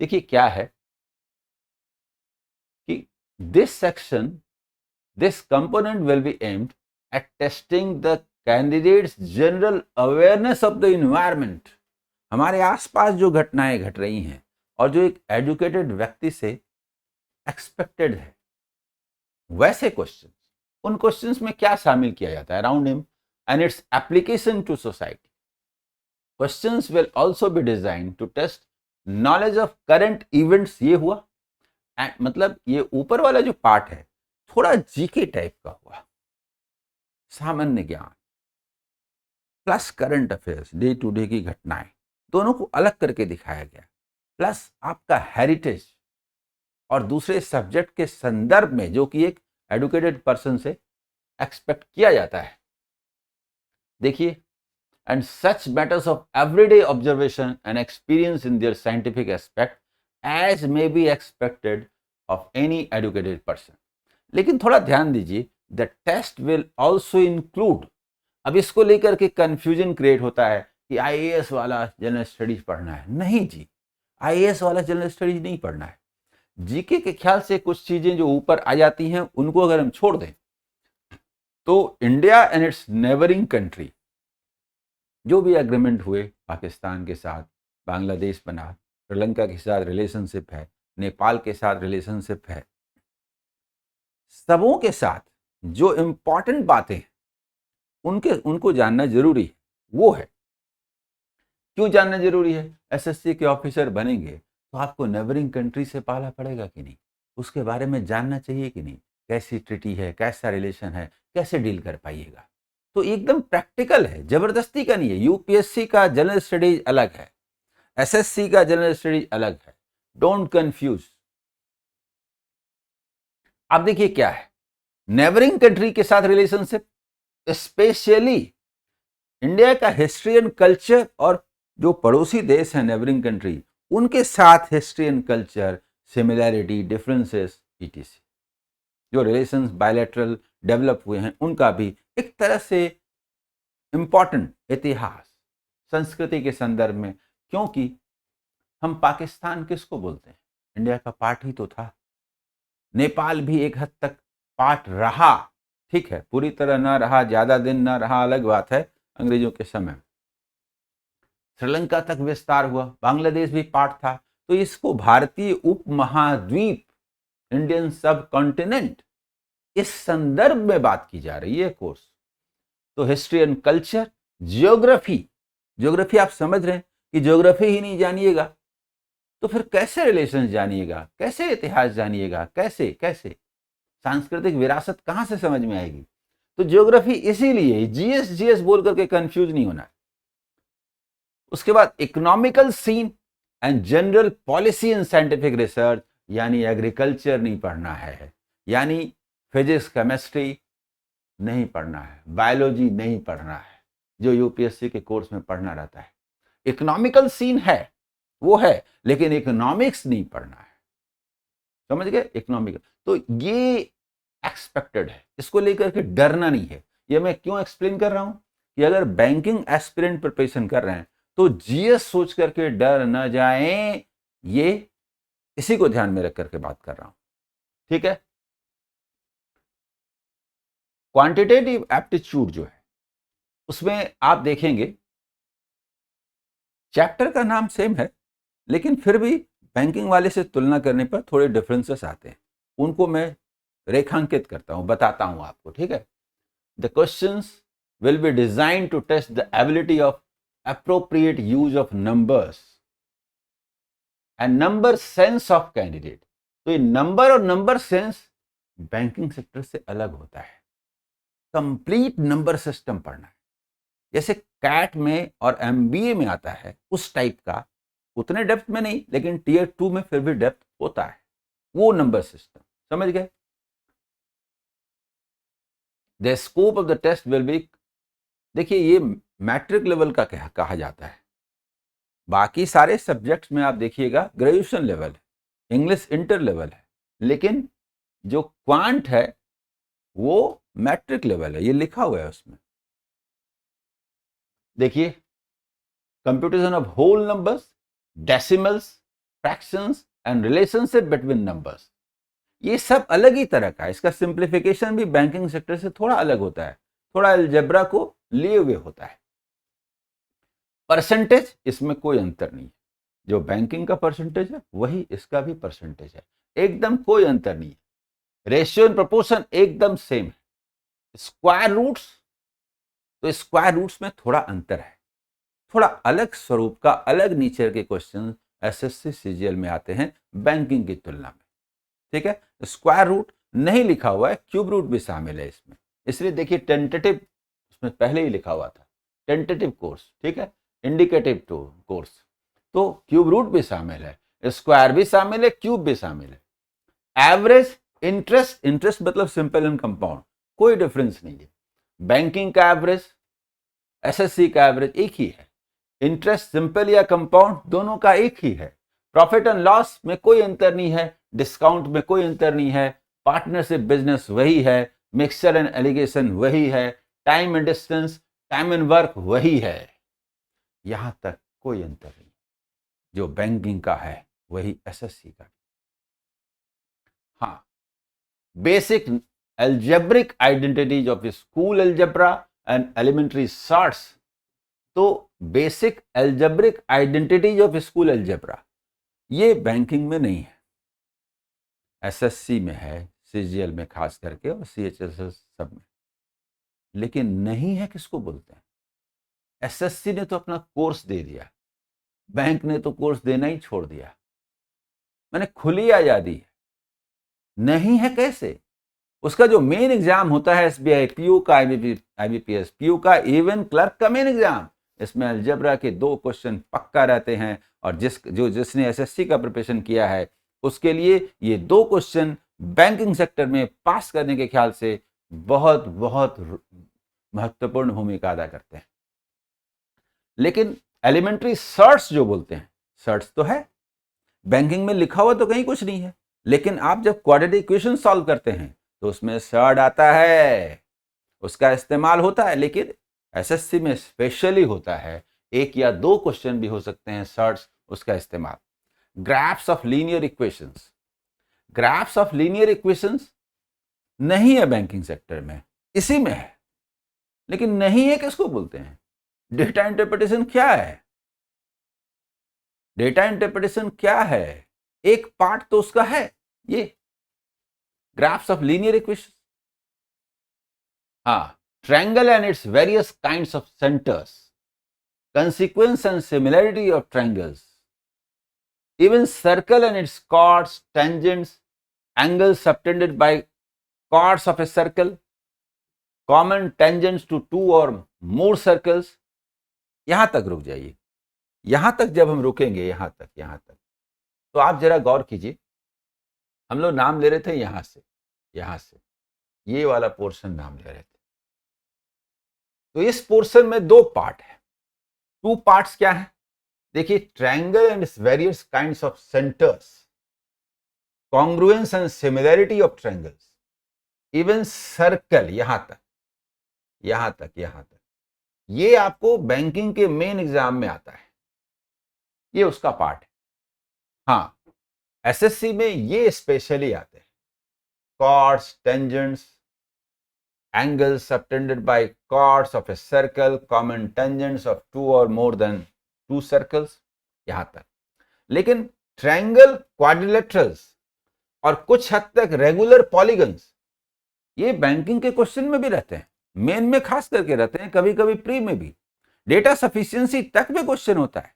[SPEAKER 1] देखिए क्या है कि this section, this component will be aimed at testing the candidates general awareness of the environment. हमारे आसपास जो घटनाएं घट रही हैं और जो एक एजुकेटेड व्यक्ति से एक्सपेक्टेड है, वैसे क्वेश्चंस, उन क्वेश्चंस में क्या शामिल किया जाता है around him and its application to society. Questions will also be designed to test knowledge of current events. ये हुआ मतलब ये ऊपर वाला जो पार्ट है थोड़ा जीके टाइप का हुआ, सामान्य ज्ञान plus current affairs, day to day की घटनाएं, दोनों को अलग करके दिखाया गया, प्लस आपका हेरिटेज और दूसरे सब्जेक्ट के संदर्भ में जो कि एक एडुकेटेड पर्सन से एक्सपेक्ट किया जाता है। देखिए, and such matters of everyday observation and experience in their scientific aspect as may be expected of any educated person. लेकिन थोड़ा ध्यान दीजिए, the test will also include, अब इसको लेकर के कंफ्यूजन क्रिएट होता है कि आईएएस वाला जनरल स्टडीज पढ़ना है। नहीं जी, आईएएस वाला जनरल स्टडीज नहीं पढ़ना है। जीके के ख्याल से कुछ चीजें जो ऊपर आ जाती हैं उनको अगर हम छोड़ दें तो India and it's neighbouring country, जो भी एग्रीमेंट हुए पाकिस्तान के साथ, बांग्लादेश बना, श्रीलंका के साथ रिलेशनशिप है, नेपाल के साथ रिलेशनशिप है, सबों के साथ जो इंपॉर्टेंट बातें उनको जानना जरूरी है। वो है, क्यों जानना जरूरी है? एसएससी के ऑफिसर बनेंगे तो आपको नेबरिंग कंट्री से पाला पड़ेगा कि नहीं, उसके बारे में जानना चाहिए कि नहीं, कैसी ट्रीटी है, कैसा रिलेशन है, कैसे डील कर पाइएगा। तो एकदम प्रैक्टिकल है, जबरदस्ती का नहीं है। यूपीएससी का जनरल स्टडीज अलग है, एसएससी का जनरल स्टडीज अलग है, डोंट कंफ्यूज। अब देखिए क्या है, नेबरिंग कंट्री के साथ रिलेशनशिप, स्पेशली इंडिया का हिस्ट्री एंड कल्चर, और जो पड़ोसी देश हैं नेबरिंग कंट्री, उनके साथ history and culture, similarity, differences, etc, जो रिलेशंस बायलैटरल डेवलप हुए हैं उनका भी एक तरह से इंपॉर्टेंट इतिहास, संस्कृति के संदर्भ में। क्योंकि हम पाकिस्तान किसको बोलते हैं? इंडिया का पार्ट ही तो था। नेपाल भी एक हद तक पार्ट रहा, ठीक है, पूरी तरह ना रहा, ज्यादा दिन ना रहा, अलग बात है, अंग्रेजों के समय। श्रीलंका तक विस्तार हुआ, बांग्लादेश भी पार्ट था। तो इसको भारतीय उपमहाद्वीप, इंडियन सब कॉन्टिनेंट, इस संदर्भ में बात की जा रही है कोर्स। तो हिस्ट्री एंड कल्चर, ज्योग्राफी आप समझ रहे हैं कि ज्योग्राफी ही नहीं जानिएगा तो फिर कैसे रिलेशन जानिएगा, कैसे इतिहास जानिएगा, कैसे सांस्कृतिक विरासत कहां से समझ में आएगी? तो ज्योग्राफी इसीलिए जीएस बोल करके कंफ्यूज नहीं होना है। उसके बाद economical scene and general policy and scientific research, यानी एग्रीकल्चर नहीं पढ़ना है, यानी फिजिक्स केमिस्ट्री नहीं पढ़ना है, बायोलॉजी नहीं पढ़ना है, जो यूपीएससी के कोर्स में पढ़ना रहता है। इकोनॉमिकल सीन है, वो है, लेकिन इकोनॉमिक्स नहीं पढ़ना है, समझ गए? इकोनॉमिकल, तो ये एक्सपेक्टेड है, इसको लेकर के डरना नहीं है। ये मैं क्यों एक्सप्लेन कर रहा हूं कि अगर बैंकिंग एस्पिरेंट प्रिपरेशन कर रहे हैं तो जीएस सोच करके डर न जाएं, ये इसी को ध्यान में रख करके बात कर रहा हूं, ठीक है। क्वांटिटेटिव एप्टीट्यूड जो है उसमें आप देखेंगे चैप्टर का नाम सेम है, लेकिन फिर भी बैंकिंग वाले से तुलना करने पर थोड़े डिफरेंसेस आते हैं, उनको मैं रेखांकित करता हूं, बताता हूं आपको, ठीक है। The questions will be design to test the ability of appropriate use of numbers and number sense of candidate। तो ये नंबर और नंबर सेंस बैंकिंग सेक्टर से अलग होता है, कंप्लीट नंबर सिस्टम पढ़ना है, जैसे कैट में और एमबीए में आता है उस टाइप का, उतने डेप्थ में नहीं, लेकिन टीयर 2 में फिर भी डेप्थ होता है, वो नंबर सिस्टम, समझ गए? The scope of the test will be, देखिए ये मैट्रिक लेवल का कहा जाता है। बाकी सारे सब्जेक्ट्स में आप देखिएगा ग्रेजुएशन लेवल है, इंग्लिश इंटर लेवल है, लेकिन जो क्वांट है वो मैट्रिक लेवल है, ये लिखा हुआ है उसमें। देखिए, computation of whole numbers, decimals, fractions and relationship between numbers, ये सब अलग ही तरह का है। इसका सिंप्लीफिकेशन भी बैंकिंग सेक्टर से थोड़ा अलग होता है, थोड़ा अलजेब्रा को लिए हुए होता है। परसेंटेज, इसमें कोई अंतर नहीं है। जो बैंकिंग का परसेंटेज है वही इसका भी परसेंटेज है, एकदम कोई अंतर नहीं है। रेशियो एंड प्रोपोर्शन एकदम सेम है। स्क्वायर रूट्स, तो स्क्वायर रूट्स में थोड़ा अंतर है, थोड़ा अलग स्वरूप का, अलग नेचर के क्वेश्चन एसएससी सीजीएल में आते हैं बैंकिंग की तुलना में। ठीक है, स्क्वायर रूट नहीं लिखा हुआ है, क्यूब रूट भी शामिल है इसमें, इसलिए देखिए टेंटेटिव उसमें पहले ही लिखा हुआ था, टेंटेटिव कोर्स, ठीक है, इंडिकेटिव कोर्स, तो क्यूब रूट भी शामिल है, स्क्वायर भी शामिल है, क्यूब भी शामिल है। एवरेज, इंटरेस्ट, इंटरेस्ट मतलब सिंपल एंड कंपाउंड, कोई डिफरेंस नहीं है। बैंकिंग का एवरेज, एसएससी का एवरेज एक ही है। इंटरेस्ट सिंपल या कंपाउंड दोनों का एक ही है। प्रॉफिट एंड लॉस में कोई अंतर नहीं है, डिस्काउंट में कोई अंतर नहीं है, पार्टनरशिप बिजनेस वही है, मिक्सचर एंड एलिगेशन वही है, time and distance, time and work वही है, यहां तक कोई अंतर नहीं। जो बैंकिंग का है वही एसएससी का। हाँ, basic algebraic identities of school algebra and elementary sorts, तो basic algebraic identities of school algebra ये बैंकिंग में नहीं है, एसएससी में है, सीजीएल में खास करके और सीएचएसएस सब में, लेकिन नहीं है किसको बोलते हैं। एसएससी ने तो अपना कोर्स दे दिया, बैंक ने तो कोर्स देना ही छोड़ दिया, मैंने खुली आजादी है। नहीं है कैसे? उसका जो मेन एग्जाम होता है एसबीआई पीओ का, आईबीपीएस पीओ का, इवन क्लर्क का मेन एग्जाम, इसमें अलजेब्रा के 2 क्वेश्चन पक्का रहते हैं, और जिसने एसएससी का प्रिपरेशन किया है उसके लिए ये 2 क्वेश्चन बैंकिंग सेक्टर में पास करने के ख्याल से बहुत बहुत महत्वपूर्ण भूमिका अदा करते हैं। लेकिन एलिमेंट्री सर्ट्स जो बोलते हैं, सर्ट्स तो है, बैंकिंग में लिखा हुआ तो कहीं कुछ नहीं है, लेकिन आप जब क्वाड्रेटिक इक्वेशन सॉल्व करते हैं तो उसमें सर्ट आता है, उसका इस्तेमाल होता है, लेकिन एसएससी में स्पेशली होता है, 1 या 2 क्वेश्चन भी हो सकते हैं सर्ट्स, उसका इस्तेमाल। Graphs of linear equations, graphs of linear equations नहीं है बैंकिंग सेक्टर में, इसी में है, लेकिन नहीं है किसको बोलते हैं? डेटा इंटरप्रिटेशन क्या है? डेटा इंटरप्रिटेशन क्या है? एक पार्ट तो उसका है ये ग्राफ्स ऑफ लीनियर इक्वेशन। हाँ, triangle and its various kinds of centers, consequence and similarity of triangles, even circle and its chords, tangents, angles subtended by chords of a circle, common tangents to 2 or more circles। यहां तक रुक जाइए, यहां तक जब हम रुकेंगे, यहां तक तो आप जरा गौर कीजिए, हम लोग नाम ले रहे थे यहां से ये वाला पोर्शन नाम ले रहे थे, तो इस पोर्शन में 2 पार्ट है। 2 पार्ट्स क्या है? देखिए, triangle and various kinds of centres, congruence and similarity of triangles, even circle, यहां तक ये आपको बैंकिंग के मेन एग्जाम में आता है, ये उसका पार्ट है। हाँ, एसएससी में ये स्पेशली आते हैं, chords, tangents, angles subtended by chords of a circle, common tangents of 2 or more than 2 circles, यहां तक। लेकिन ट्रायंगल, क्वाड्रिलेटरल्स और कुछ हद तक रेगुलर पॉलीगन्स, ये बैंकिंग के क्वेश्चन में भी रहते हैं, मेन में खास करके रहते हैं, कभी कभी प्री में भी, डेटा सफिशिएंसी तक में क्वेश्चन होता है,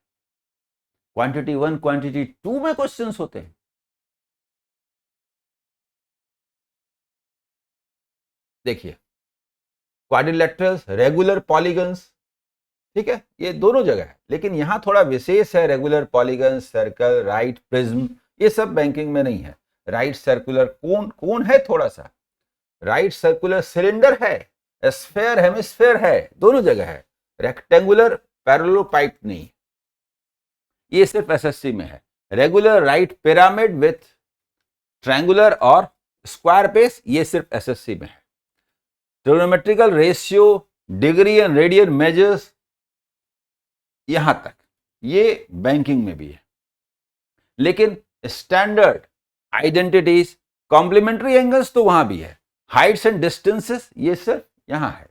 [SPEAKER 1] क्वांटिटी 1, क्वांटिटी 2 में क्वेश्चन होते हैं। देखिए, क्वाड्रिलेटरल्स, रेगुलर पॉलीगन्स, ठीक है, ये दोनों जगह है, लेकिन यहां थोड़ा विशेष है, regular polygons, circle, right prism, ये सब बैंकिंग में नहीं है। राइट सर्कुलर कोन है, थोड़ा सा राइट सर्कुलर सिलेंडर है, स्फेयर हेमिस्फेयर है, दोनों जगह है, रेक्टेंगुलर पैरेललोपाइड नहीं, ये सिर्फ एसएससी में है। Regular right pyramid with triangular और स्क्वायर बेस, ये सिर्फ एसएससी में है। Trigonometrical ratio, degree and radian measures, यहां तक ये बैंकिंग में भी है। लेकिन स्टैंडर्ड आइडेंटिटीज, कॉम्प्लीमेंट्री एंगल्स तो वहां भी है। हाइट्स एंड डिस्टेंसेस ये सिर्फ यहां है।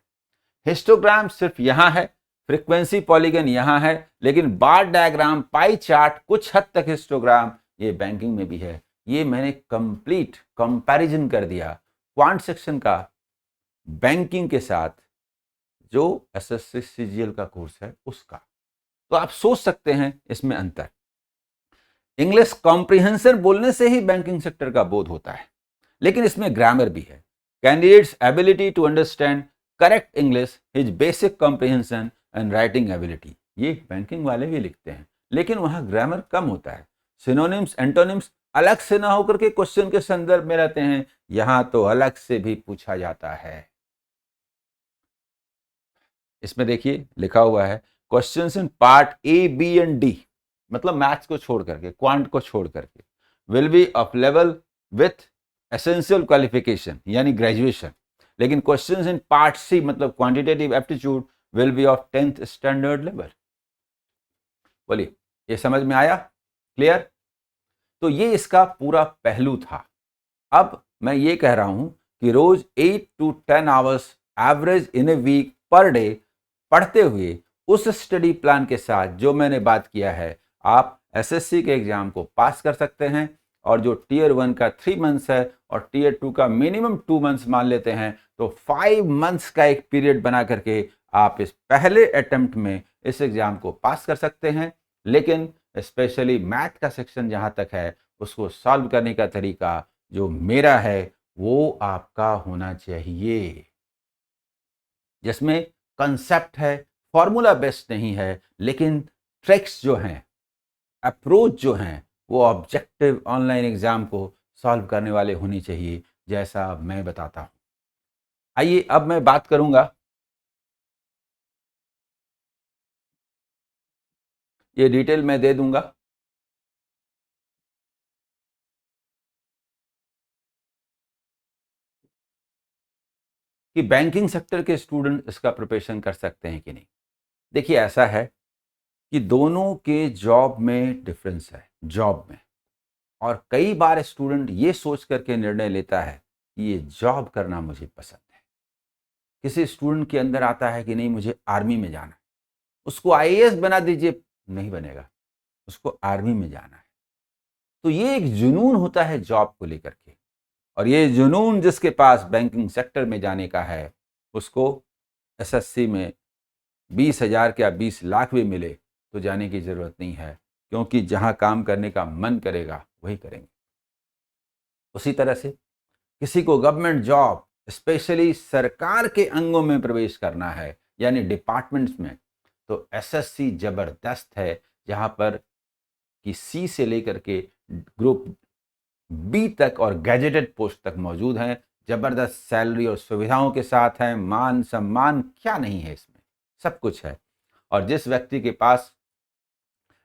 [SPEAKER 1] हिस्टोग्राम सिर्फ यहां है। फ्रीक्वेंसी पॉलीगन यहां है। लेकिन बार डायग्राम, पाई चार्ट, कुछ हद तक हिस्टोग्राम ये बैंकिंग में भी है। ये मैंने कंप्लीट कंपैरिजन कर दिया क्वांट सेक्शन का बैंकिंग के साथ, जो एसएससी सीजीएल का कोर्स है उसका। तो आप सोच सकते हैं इसमें अंतर। इंग्लिश कॉम्प्रिहेंशन बोलने से ही बैंकिंग सेक्टर का बोध होता है, लेकिन इसमें ग्रामर भी है। Candidates ability to understand correct English, his basic comprehension and writing ability, ये बैंकिंग वाले भी लिखते हैं, लेकिन वहां ग्रामर कम होता है। सिनोनिम्स, एंटोनिम्स अलग से ना होकर के क्वेश्चन के संदर्भ में रहते हैं, यहां तो अलग से भी पूछा जाता है। इसमें देखिए लिखा हुआ है questions in part A, B and D, मतलब मैथ्स को छोड़ करके, क्वांट को छोड़ करके, will be of level with essential qualification यानी ग्रेजुएशन। लेकिन क्वेश्चंस इन पार्ट सी मतलब quantitative aptitude will be of 10th standard level. बोलिए, ये समझ में आया? क्लियर? तो ये इसका पूरा पहलू था। अब मैं ये कह रहा हूं कि रोज 8 to 10 hours average in a week per day पढ़ते हुए उस स्टडी प्लान के साथ जो मैंने बात किया है, आप एसएससी के एग्जाम को पास कर सकते हैं। और जो टीयर 1 का 3 मंथ्स है और टीयर 2 का मिनिमम 2 मंथ्स मान लेते हैं, तो 5 मंथ्स का एक पीरियड बना करके आप इस पहले अटेम्प्ट में इस एग्जाम को पास कर सकते हैं। लेकिन स्पेशली मैथ का सेक्शन जहां तक है, उसको सॉल्व करने का तरीका जो मेरा है वो आपका होना चाहिए, जिसमें कंसेप्ट है, फॉर्मूला बेस्ड नहीं है, लेकिन ट्रिक्स जो हैं, अप्रोच जो हैं, वो ऑब्जेक्टिव ऑनलाइन एग्जाम को सॉल्व करने वाले होनी चाहिए, जैसा मैं बताता हूं। आइए अब मैं बात करूंगा, ये डिटेल मैं दे दूंगा। कि बैंकिंग सेक्टर के स्टूडेंट इसका प्रिपरेशन कर सकते हैं कि नहीं। देखिए, ऐसा है कि दोनों के जॉब में डिफरेंस है, जॉब में। और कई बार स्टूडेंट ये सोच करके निर्णय लेता है कि ये जॉब करना मुझे पसंद है। किसी स्टूडेंट के अंदर आता है कि नहीं, मुझे आर्मी में जाना है, उसको आईएएस बना दीजिए, नहीं बनेगा, उसको आर्मी में जाना है। तो ये एक जुनून होता है जॉब को लेकर के, और ये जुनून जिसके पास बैंकिंग सेक्टर में जाने का है, उसको एसएससी में 20,000 क्या 20 लाख भी मिले तो जाने की जरूरत नहीं है, क्योंकि जहां काम करने का मन करेगा वही करेंगे। उसी तरह से किसी को गवर्नमेंट जॉब, स्पेशली सरकार के अंगों में प्रवेश करना है, यानी डिपार्टमेंट्स में, तो एसएससी जबरदस्त है, जहां पर कि सी से लेकर के ग्रुप बी तक और गैजेटेड पोस्ट तक मौजूद हैं। जबरदस्त सैलरी और सुविधाओं के साथ हैं। मान सम्मान क्या नहीं है इसमें, सब कुछ है। और जिस व्यक्ति के पास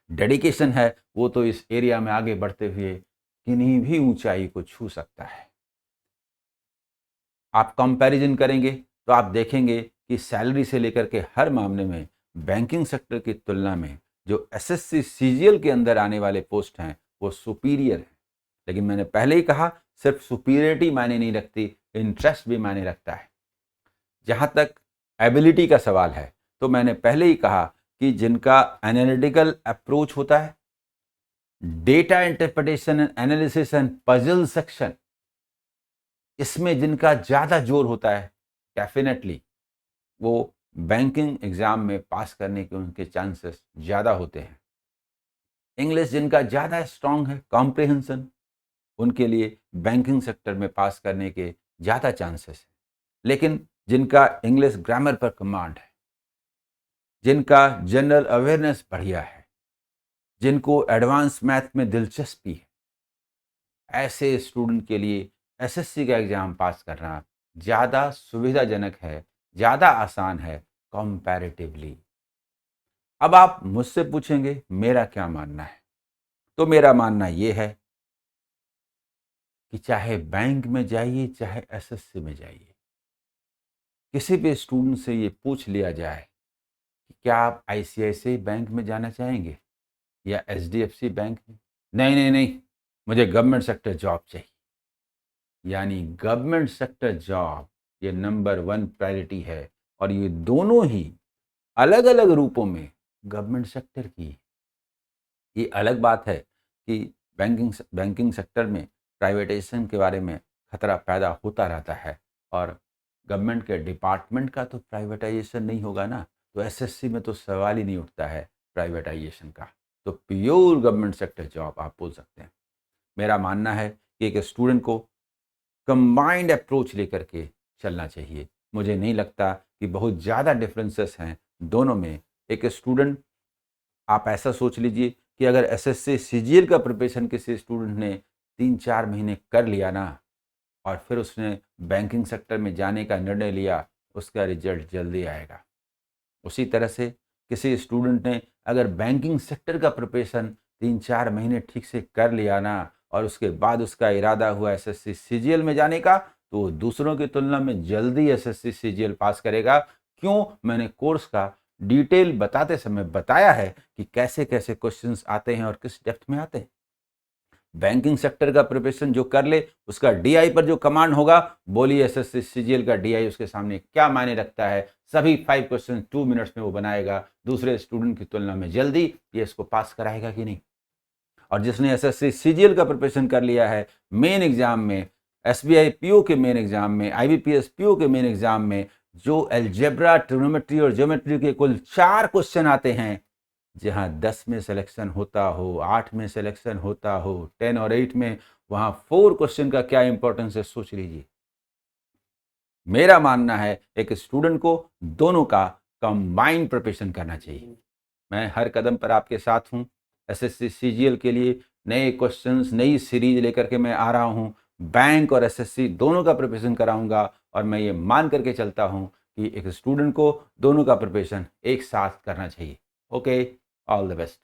[SPEAKER 1] डेडिकेशन है, वो तो इस एरिया में आगे बढ़ते हुए किन्हीं भी ऊंचाई को छू सकता है। आप कंपैरिजन करेंगे तो आप देखेंगे कि सैलरी से लेकर के हर मामले में बैंकिंग सेक्टर की तुलना में जो एसएससी सीजीएल के अंदर आने वाले पोस्ट हैं वो सुपीरियर हैं। लेकिन मैंने पहले ही कहा, सिर्फ सुपीरियरिटी मायने नहीं रखती, इंटरेस्ट भी मायने रखता है। जहां तक एबिलिटी का सवाल है, तो मैंने पहले ही कहा कि जिनका एनालिटिकल अप्रोच होता है, data interpretation and analysis and puzzle section, इसमें जिनका ज़्यादा जोर होता है, डेफिनेटली वो बैंकिंग एग्जाम में पास करने के उनके चांसेस ज़्यादा होते हैं। इंग्लिश जिनका ज़्यादा स्ट्रांग है, कॉम्प्रिहेंशन, उनके लिए बैंकिंग सेक्टर में पास करने के ज़्यादा चांसेस हैं। लेकिन जिनका इंग्लिश ग्रामर पर कमांड है, जिनका जनरल अवेयरनेस बढ़िया है, जिनको एडवांस मैथ में दिलचस्पी है, ऐसे स्टूडेंट के लिए एसएससी का एग्ज़ाम पास करना ज़्यादा सुविधाजनक है, ज़्यादा आसान है कंपैरेटिवली। अब आप मुझसे पूछेंगे मेरा क्या मानना है, तो मेरा मानना ये है कि चाहे बैंक में जाइए चाहे एसएससी में जाइए, किसी भी स्टूडेंट से ये पूछ लिया जाए कि क्या आप आईसीआईसीआई बैंक में जाना चाहेंगे या एचडीएफसी बैंक में, नहीं नहीं नहीं, मुझे गवर्नमेंट सेक्टर जॉब चाहिए। यानी गवर्नमेंट सेक्टर जॉब ये नंबर 1 प्रायोरिटी है, और ये दोनों ही अलग अलग रूपों में गवर्नमेंट सेक्टर की। ये अलग बात है कि बैंकिंग सेक्टर में प्राइवेटाइजेशन के बारे में खतरा पैदा होता रहता है, और गवर्नमेंट के डिपार्टमेंट का तो प्राइवेटाइजेशन नहीं होगा ना, तो एसएससी में तो सवाल ही नहीं उठता है प्राइवेटाइजेशन का। तो प्योर गवर्नमेंट सेक्टर जॉब आप बोल सकते हैं। मेरा मानना है कि एक स्टूडेंट को कंबाइंड अप्रोच लेकर के चलना चाहिए। मुझे नहीं लगता कि बहुत ज़्यादा डिफरेंसेस हैं दोनों में। एक स्टूडेंट, आप ऐसा सोच लीजिए कि अगर एसएससी सीजीएल का प्रिपरेशन किसी स्टूडेंट ने 3-4 महीने कर लिया ना, और फिर उसने बैंकिंग सेक्टर में जाने का निर्णय लिया, उसका रिजल्ट जल्दी आएगा। उसी तरह से किसी स्टूडेंट ने अगर बैंकिंग सेक्टर का प्रिपरेशन 3-4 महीने ठीक से कर लिया ना, और उसके बाद उसका इरादा हुआ एसएससी सीजीएल में जाने का, तो वो दूसरों की तुलना में जल्दी एसएससी सीजीएल पास करेगा। क्यों? मैंने कोर्स का डिटेल बताते समय बताया है कि कैसे कैसे क्वेश्चंस आते हैं और किस डेप्थ में आते हैं। बैंकिंग सेक्टर का प्रिपरेशन जो कर ले, उसका डीआई पर जो कमांड होगा, बोलिए एसएससी सीजीएल का डीआई उसके सामने क्या मायने रखता है। सभी 5 क्वेश्चन 2 मिनट्स में वो बनाएगा, दूसरे स्टूडेंट की तुलना में जल्दी। ये इसको पास कराएगा कि नहीं? और जिसने एसएससी सीजीएल का प्रिपरेशन कर लिया है, मेन एग्जाम में, एसबीआई पीओ के मेन एग्जाम में, आईबीपीएस पीओ के मेन एग्जाम में जो अलजेब्रा, ट्रिग्नोमेट्री और ज्योमेट्री के कुल 4 क्वेश्चन आते हैं, जहां 10 में सिलेक्शन होता हो, 8 में सिलेक्शन होता हो, 10 और 8 में, वहां 4 क्वेश्चन का क्या इंपॉर्टेंस है सोच लीजिए। मेरा मानना है एक स्टूडेंट को दोनों का कंबाइंड प्रिपरेशन करना चाहिए। मैं हर कदम पर आपके साथ हूं। एसएससी सीजीएल के लिए नए क्वेश्चंस, नई सीरीज लेकर के मैं आ रहा हूं। बैंक और एसएससी दोनों का प्रिपरेशन कराऊंगा, और मैं ये मान करके चलता हूं कि एक स्टूडेंट को दोनों का प्रिपरेशन एक साथ करना चाहिए। Okay, all the best.